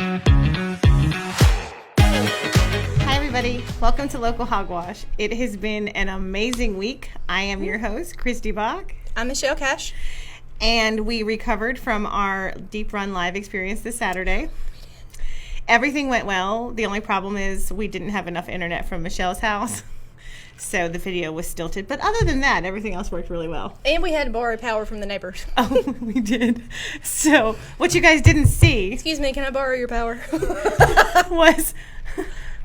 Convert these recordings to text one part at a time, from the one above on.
Hi everybody, welcome to Local Hogwash. It has been an amazing week. I am your host, Kristy Bach. I'm Michelle Cash. And we recovered from our Deep Run Live experience this Saturday. Everything went well. The only problem is we didn't have enough internet from Michelle's house. So the video was stilted. But other than that, everything else worked really well. And we had to borrow power from the neighbors. Oh, we did. So what you guys didn't see... Excuse me, can I borrow your power? was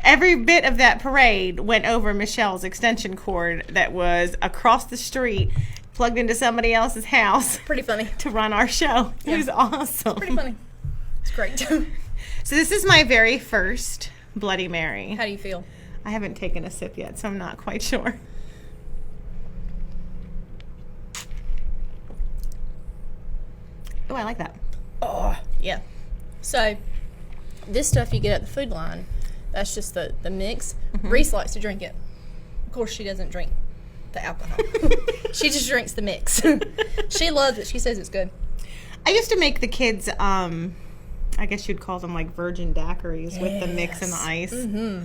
every bit of that parade went over Michelle's extension cord that was across the street, plugged into somebody else's house. Pretty funny. To run our show. Yeah. It was awesome. Pretty funny. It's great. So this is my very first Bloody Mary. How do you feel? I haven't taken a sip yet, so I'm not quite sure. Oh, I like that. Oh, yeah. So, this stuff you get at the food line, that's just the mix. Mm-hmm. Reese likes to drink it. Of course, she doesn't drink the alcohol. She just drinks the mix. She loves it. She says it's good. I used to make the kids, I guess you'd call them like virgin daiquiris with the mix and the ice. Mm-hmm.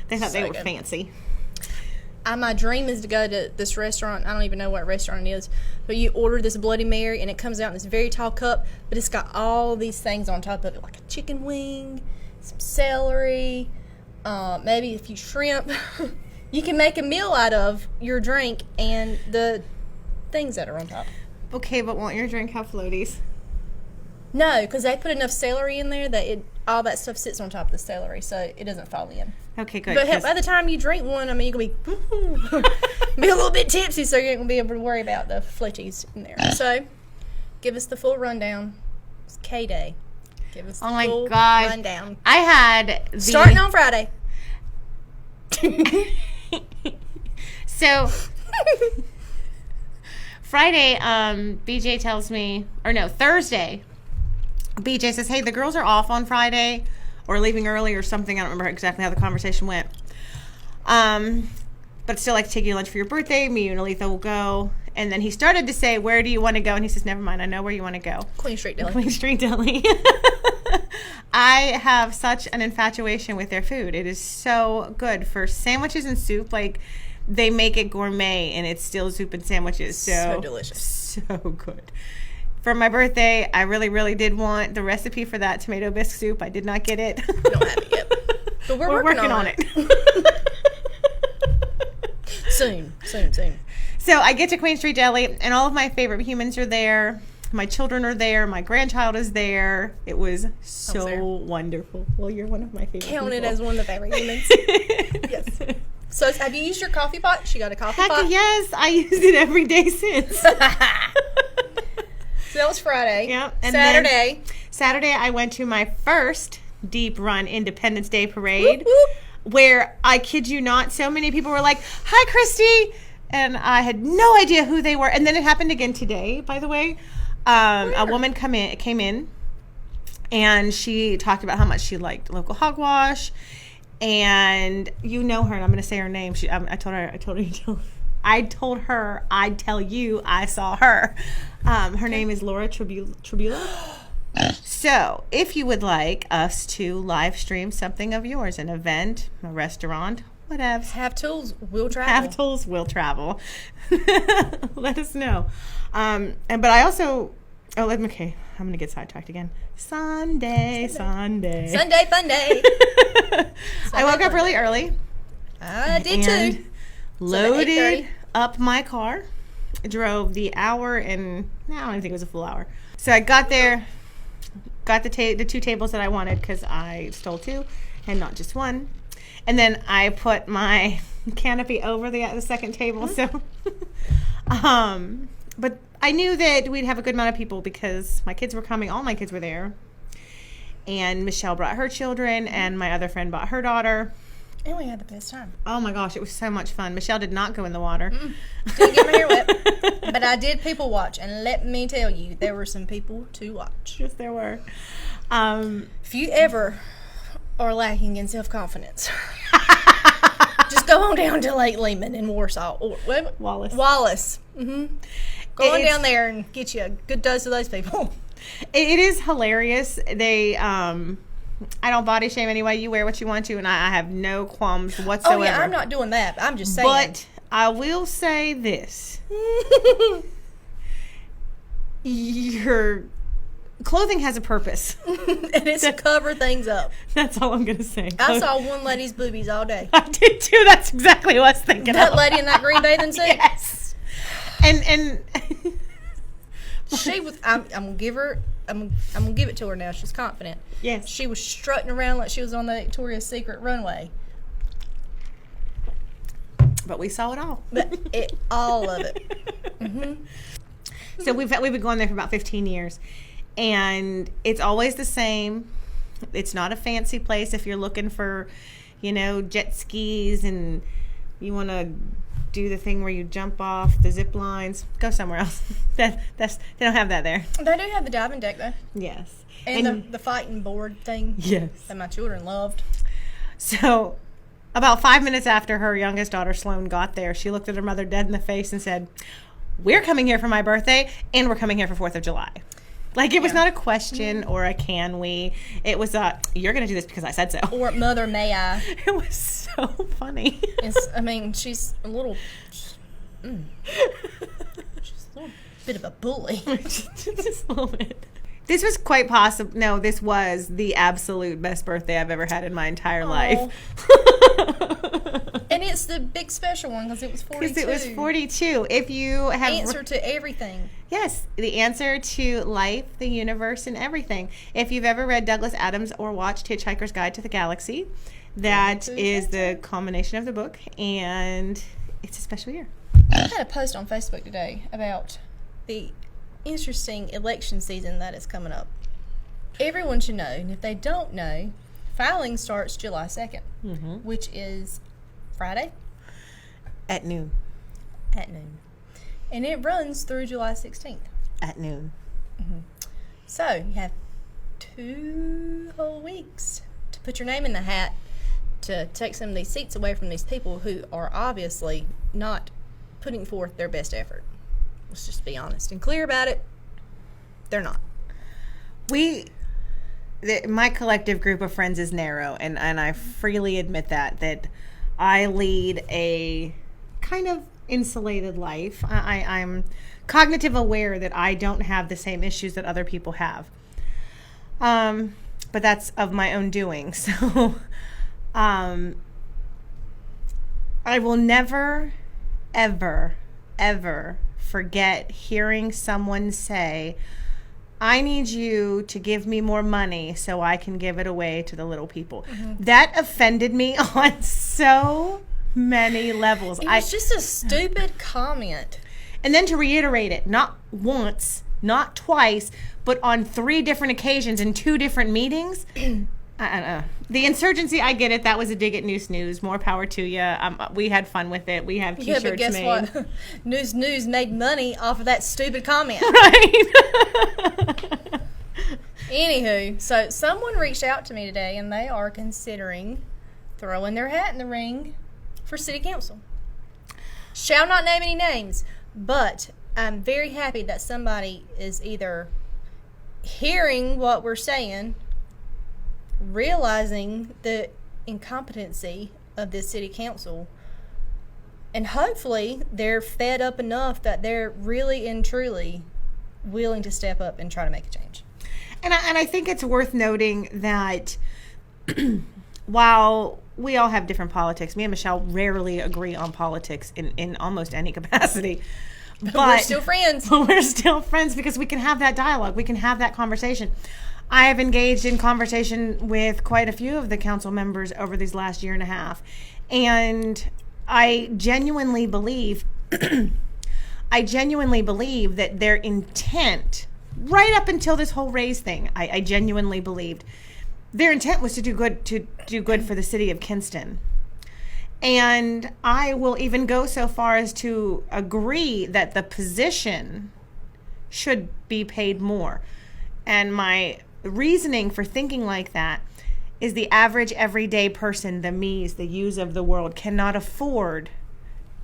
They thought they were fancy. My dream is to go to this restaurant. I don't even know what restaurant it is. But you order this Bloody Mary, and it comes out in this very tall cup. But it's got all these things on top of it, like a chicken wing, some celery, maybe a few shrimp. You can make a meal out of your drink and the things that are on top. Okay, but won't your drink have floaties? No, because they put enough celery in there that all that stuff sits on top of the celery, so it doesn't fall in. Okay, good. But by the time you drink one, I mean, you're going to be a little bit tipsy, so you ain't going to be able to worry about the floaties in there. So, give us the full rundown. It's K-Day. Give us the full rundown. I had starting on Friday. So, Friday, BJ tells me, or no, Thursday, BJ says, hey, the girls are off on Friday or leaving early or something. I don't remember exactly how the conversation went. But still like to take you to lunch for your birthday. Me and Aletha will go. And then he started to say, where do you want to go? And he says, never mind. I know where you want to go. Queen Street Deli. Queen Street Deli. I have such an infatuation with their food. It is so good for sandwiches and soup. Like, they make it gourmet and it's still soup and sandwiches. So delicious. So good. For my birthday, I really, really did want the recipe for that tomato bisque soup. I did not get it. We don't have it yet. But we're working on it. Soon. So I get to Queen Street Deli, and all of my favorite humans are there. My children are there. My grandchild is there. It was so wonderful. Well, you're one of my favorite Count people. it as one of the favorite humans. Yes. So have you used your coffee pot? She got a coffee pot? Heck yes. I used it every day since. So that was Friday. Yep. And Saturday, I went to my first Deep Run Independence Day parade, whoop, whoop. Where, I kid you not, so many people were like, hi, Kristy. And I had no idea who they were. And then it happened again today, by the way. A woman came in, and she talked about how much she liked Local Hogwash. And you know her, and I'm going to say her name. I told her I'd tell you I saw her. Her name is Laura Tribula. So, if you would like us to live stream something of yours, an event, a restaurant, whatever. Have tools, we'll travel. Let us know. But I also, I'm going to get sidetracked again. Sunday. Fun day. I woke up really early. I did too. Loaded up my car. Drove the hour and, I don't even think it was a full hour. So I got there, got the two tables that I wanted because I stole two and not just one. And then I put my canopy over the second table. So, but I knew that we'd have a good amount of people because my kids were coming. All my kids were there. And Michelle brought her children, and my other friend brought her daughter. And we had the best time. Oh my gosh, it was so much fun. Michelle did not go in the water. Didn't get my hair wet. But I did people watch, and let me tell you, there were some people to watch. Yes, there were. If you ever are lacking in self-confidence, just go on down to Lake Lehman in Warsaw. Or Wallace. Mm-hmm. Go on down there and get you a good dose of those people. It is hilarious. They I don't body shame anyway. You wear what you want to, and I have no qualms whatsoever. Oh, yeah, I'm not doing that. I'm just saying. But I will say this. Your clothing has a purpose. And it's to cover things up. That's all I'm going to say. I saw one lady's boobies all day. I did too. That's exactly what I was thinking That of. lady in that green bathing suit? Yes. And she was, I'm gonna give it to her now. She's confident. yes. She was strutting around like she was on the Victoria's Secret runway. But we saw it all. But all of it. Mm-hmm. So we've been going there for about 15 years. And it's always the same. It's not a fancy place. If you're looking for, jet skis and you want to do the thing where you jump off the zip lines, go somewhere else. They don't have that there. They do have the diving deck though. Yes. And the fighting board thing. Yes. That my children loved. So about 5 minutes after her youngest daughter, Sloan, got there, she looked at her mother dead in the face and said, "We're coming here for my birthday, and we're coming here for 4th of July." Like, it was not a question or a can we. It was you're going to do this because I said so. Or mother, may I? It was so funny. She's a little... she's a little bit of a bully. Just a little bit. This was quite possible. No, this was the absolute best birthday I've ever had in my entire life. And it's the big special one because it was 42. Because it was 42. If you have... Answer to everything. Yes, the answer to life, the universe, and everything. If you've ever read Douglas Adams or watched Hitchhiker's Guide to the Galaxy, that is the culmination of the book, and it's a special year. I had a post on Facebook today about the interesting election season that is coming up. Everyone should know, and if they don't know, filing starts July 2nd, which is Friday at noon. And it runs through July 16th. At noon. So you have 2 whole weeks to put your name in the hat to take some of these seats away from these people who are obviously not putting forth their best effort. Let's just be honest and clear about it. They're not. My collective group of friends is narrow, and I freely admit that I lead a kind of insulated life. I'm cognitive aware that I don't have the same issues that other people have. But that's of my own doing. So I will never, ever, ever forget hearing someone say, "I need you to give me more money so I can give it away to the little people." That offended me on so many levels. It was just a stupid comment. And then to reiterate it, not once, not twice, but on 3 different occasions in 2 different meetings. The insurgency, I get it. That was a dig at News News. More power to you. We had fun with it. We have T-shirts made. Yeah, but guess what? News made money off of that stupid comment. Right. Anywho, so someone reached out to me today, and they are considering throwing their hat in the ring for city council. Shall not name any names, but I'm very happy that somebody is either hearing what we're saying, realizing the incompetency of this city council, and hopefully they're fed up enough that they're really and truly willing to step up and try to make a change. And I think it's worth noting that while we all have different politics, me and Michelle rarely agree on politics in almost any capacity. But we're still friends. We're still friends because we can have that dialogue. We can have that conversation. I have engaged in conversation with quite a few of the council members over these last year and a half. And I genuinely believe that their intent, right up until this whole raise thing, I genuinely believed their intent was to do good for the city of Kinston. And I will even go so far as to agree that the position should be paid more. And my reasoning for thinking like that is the average everyday person, the me's, the you's of the world, cannot afford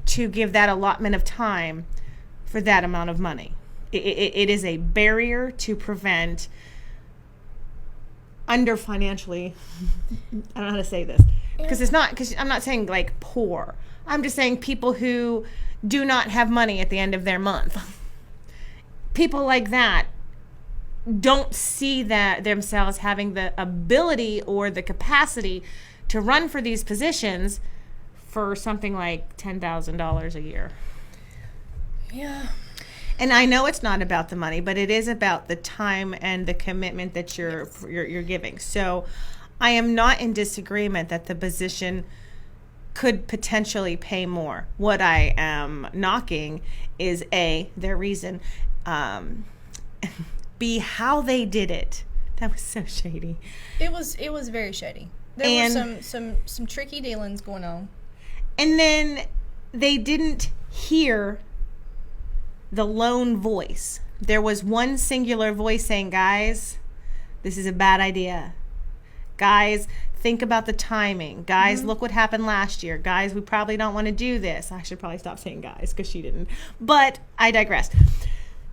to give that allotment of time for that amount of money. It is a barrier to prevent under financially. I don't know how to say this because I'm not saying like poor. I'm just saying people who do not have money at the end of their month. People like that don't see that themselves having the ability or the capacity to run for these positions for something like $10,000 a year. Yeah. And I know it's not about the money, but it is about the time and the commitment that you're giving. So I am not in disagreement that the position could potentially pay more. What I am knocking is A, their reason, B, how they did it. That was so shady. It was very shady. There were some tricky dealings going on. And then they didn't hear the lone voice. There was one singular voice saying, guys, this is a bad idea. Guys, think about the timing. Guys, look what happened last year. Guys, we probably don't want to do this. I should probably stop saying guys because she didn't. But I digress.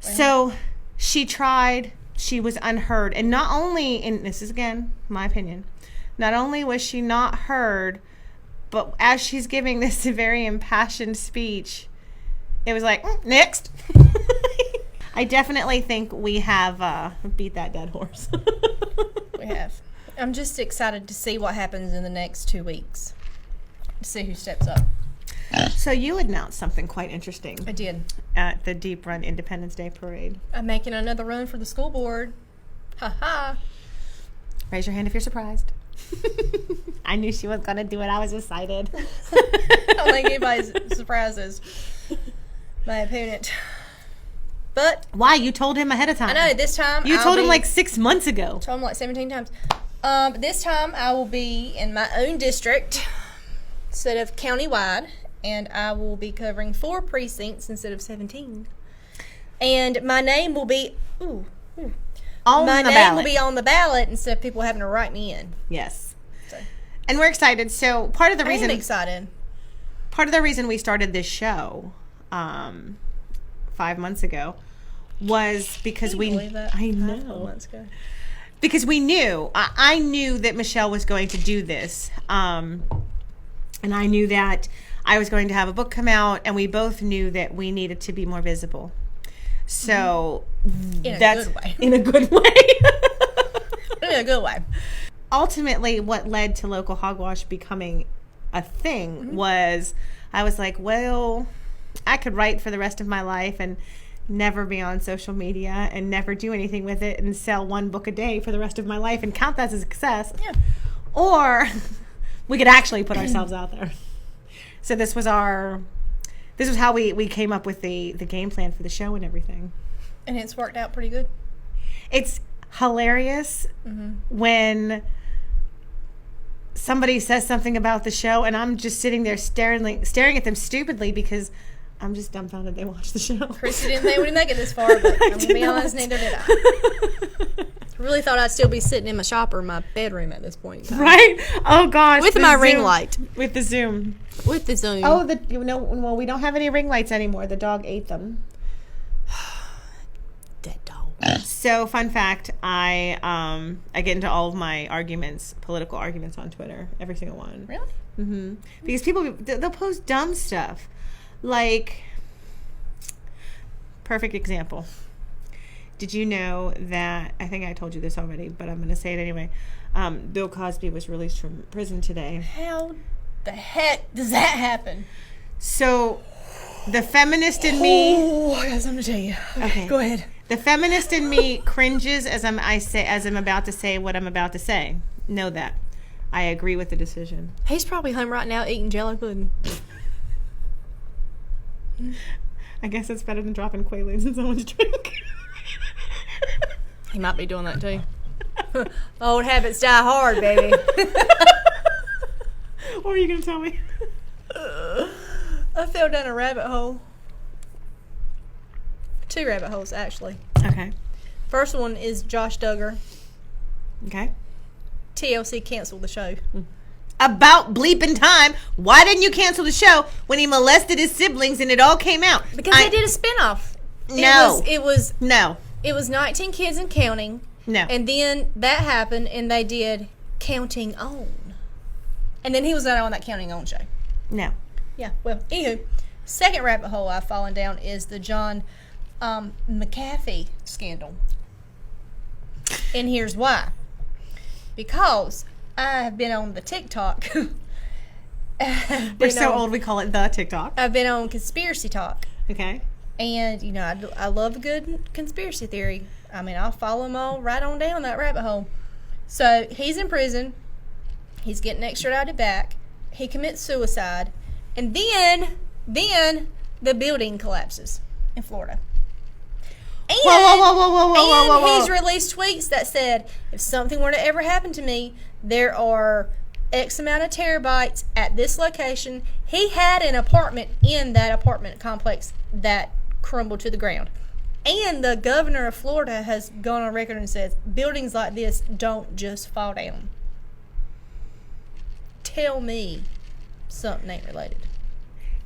So she tried. She was unheard. And not only, and this is again my opinion, not only was she not heard, but as she's giving this very impassioned speech, it was like, next. I definitely think we have beat that dead horse. We have. I'm just excited to see what happens in the next 2 weeks. To see who steps up. So you announced something quite interesting. I did. At the Deep Run Independence Day Parade. I'm making another run for the school board. Ha ha. Raise your hand if you're surprised. I knew she was going to do it. I was excited. I don't think anybody's surprised as my opponent. But why? You told him ahead of time. I know, this time you told him like 6 months ago. Told him like 17 times. But this time I will be in my own district instead of countywide, and I will be covering 4 precincts instead of 17. And my name will be on my the name ballot. will be on the ballot instead of people having to write me in. Yes. So, and we're excited. So part of the reason I am excited. Part of the reason we started this show 5 months ago was because Can you believe that? I know. 5 months ago. Because we knew, I knew that Michelle was going to do this. And I knew that I was going to have a book come out, and we both knew that we needed to be more visible. So that's in a good way. In a good way. Ultimately, what led to local hogwash becoming a thing was I was like, well, I could write for the rest of my life and never be on social media and never do anything with it and sell 1 book a day for the rest of my life and count that as a success. Yeah. Or we could actually put ourselves out there. So this was how we came up with the game plan for the show and everything. And it's worked out pretty good. It's hilarious when somebody says something about the show and I'm just sitting there staring at them stupidly because I'm just dumbfounded they watched the show. Kristy didn't think we'd make it this far, but I'm going to be honest, neither did I. I really thought I'd still be sitting in my shop or my bedroom at this point in time. Right? Oh, gosh. With my ring light. With the Zoom. With the Zoom. Oh, well, we don't have any ring lights anymore. The dog ate them. Dead dog. So, fun fact, I get into all of my political arguments on Twitter, every single one. Really? Mm-hmm. Because people, they'll post dumb stuff. Like, perfect example. Did you know that, I think I told you this already, but I'm going to say it anyway. Bill Cosby was released from prison today. How the heck does that happen? So, the feminist in me... Oh, I got something to tell you. Okay, go ahead. The feminist in me cringes as I'm about to say what I'm about to say. Know that. I agree with the decision. He's probably home right now eating Jello pudding. I guess it's better than dropping Quaaludes in someone's drink. He might be doing that too. Old habits die hard, baby. What were you going to tell me? I fell down a rabbit hole. 2 rabbit holes, actually. Okay. First one is Josh Duggar. Okay. TLC canceled the show. About bleeping time. Why didn't you cancel the show when he molested his siblings and it all came out? Because they did a spinoff. No. It was No. It was 19 Kids and Counting. No. And then that happened, and they did Counting On. And then he was on that Counting On show. No. Yeah, well, anywho, second rabbit hole I've fallen down is the John McAfee scandal. And here's why. Because I have been on the TikTok. We're so old we call it the TikTok. I've been on Conspiracy Talk. Okay. And, you know, I love a good conspiracy theory. I mean, I'll follow them all right on down that rabbit hole. So, he's in prison. He's getting extradited back. He commits suicide. And then the building collapses in Florida. And, whoa. he's released tweets that said, if something were to ever happen to me, there are X amount of terabytes at this location. He had an apartment in that apartment complex that crumbled to the ground. And the governor of Florida has gone on record and says, buildings like this don't just fall down. Tell me something ain't related.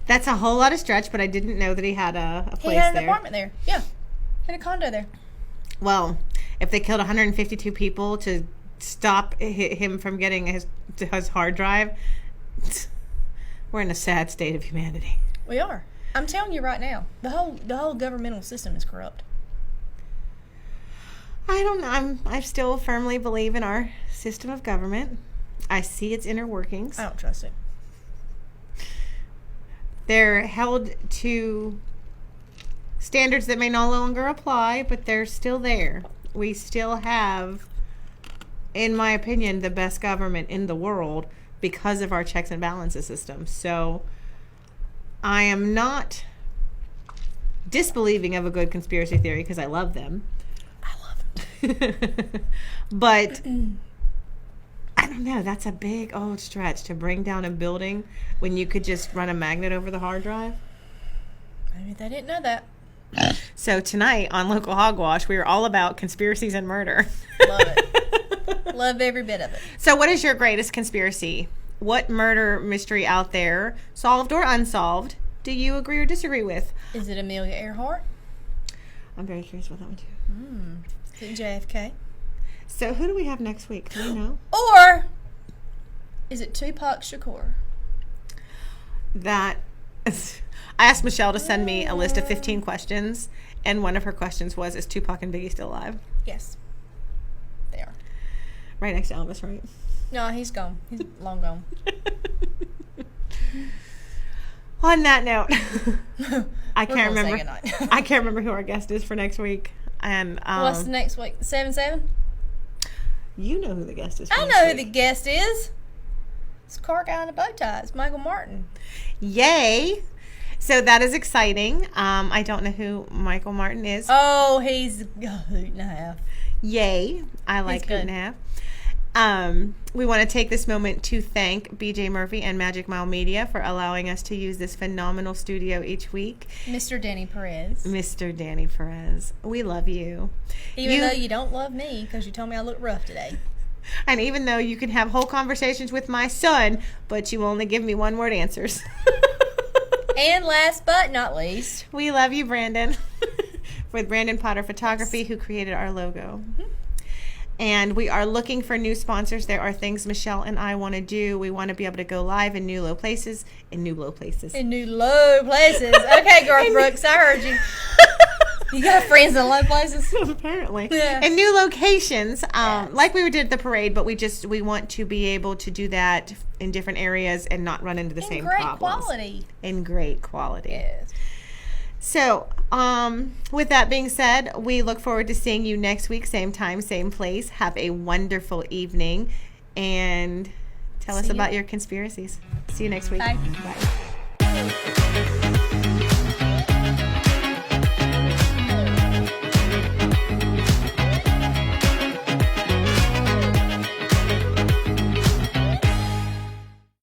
That's a whole lot of stretch, but I didn't know that he had a place there. He had an apartment there. Yeah. Had a condo there. Well, if they killed 152 people to stop him from getting his hard drive, we're in a sad state of humanity. We are. I'm telling you right now, the whole governmental system is corrupt. I don't know. I still firmly believe in our system of government. I see its inner workings. I don't trust it. They're held to standards that may no longer apply, but they're still there. We still have, in my opinion, the best government in the world because of our checks and balances system. So I am not disbelieving of a good conspiracy theory because I love them. I love them. But I don't know. That's a big old stretch to bring down a building when you could just run a magnet over the hard drive. Maybe they didn't know that. So tonight on Local Hogwash, we are all about conspiracies and murder. Love it. Love every bit of it. So what is your greatest conspiracy? What murder mystery out there, solved or unsolved, do you agree or disagree with? Is it Amelia Earhart? I'm very curious about that one too. Is it JFK? So who do we have next week? Do we know? Or is it Tupac Shakur? That I asked Michelle to send me a list of 15 questions, and one of her questions was, is Tupac and Biggie still alive? Yes. They are. Right next to Elvis, right? No, he's gone. He's long gone. On that note, I We're can't gonna say remember. goodnight. I can't remember who our guest is for next week. And What's the next week? 7-7? You know who the guest is. For I next know week. who the guest is. It's car guy in a bow tie. It's Michael Martin. Yay! So that is exciting. I don't know who Michael Martin is. Oh, he's a hoot and a half. Yay! I like He's hoot and a half. We want to take this moment to thank BJ Murphy and Magic Mile Media for allowing us to use this phenomenal studio each week. Mr. Danny Perez. Mr. Danny Perez, we love you. Even though you don't love me because you told me I look rough today. And even though you can have whole conversations with my son, but you only give me one-word answers. And last but not least, we love you, Brandon. With Brandon Potter Photography, who created our logo. Mm-hmm. And we are looking for new sponsors. There are things Michelle and I want to do. We want to be able to go live in new low places. In new low places. Okay, Garth Brooks, I heard you. You got friends in low places? Apparently. Yeah. In new locations, Yes. like we did at the parade, but we want to be able to do that in different areas and not run into the same problems. In great quality. Yes. So, with that being said, we look forward to seeing you next week, same time, same place. Have a wonderful evening, and tell us about your conspiracies. See you next week. Bye. Bye.